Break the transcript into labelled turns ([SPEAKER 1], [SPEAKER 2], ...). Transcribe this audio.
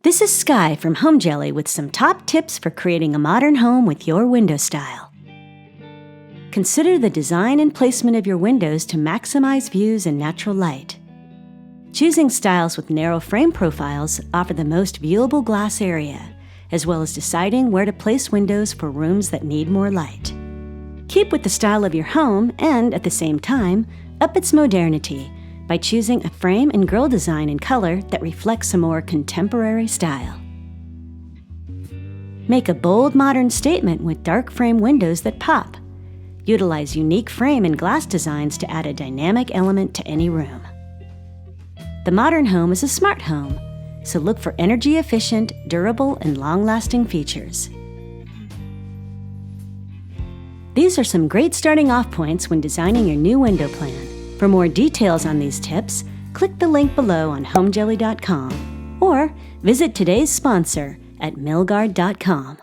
[SPEAKER 1] This is Sky from Home Jelly with some top tips for creating a modern home with your window style. Consider the design and placement of your windows to maximize views and natural light. Choosing styles with narrow frame profiles offer the most viewable glass area, as well as deciding where to place windows for rooms that need more light. Keep with the style of your home and, at the same time, up its modernity by choosing a frame and grille design and color that reflects a more contemporary style. Make a bold modern statement with dark frame windows that pop. Utilize unique frame and glass designs to add a dynamic element to any room. The modern home is a smart home, so look for energy-efficient, durable, and long-lasting features. These are some great starting off points when designing your new window plan. For more details on these tips, click the link below on homejelly.com or visit today's sponsor at milgard.com.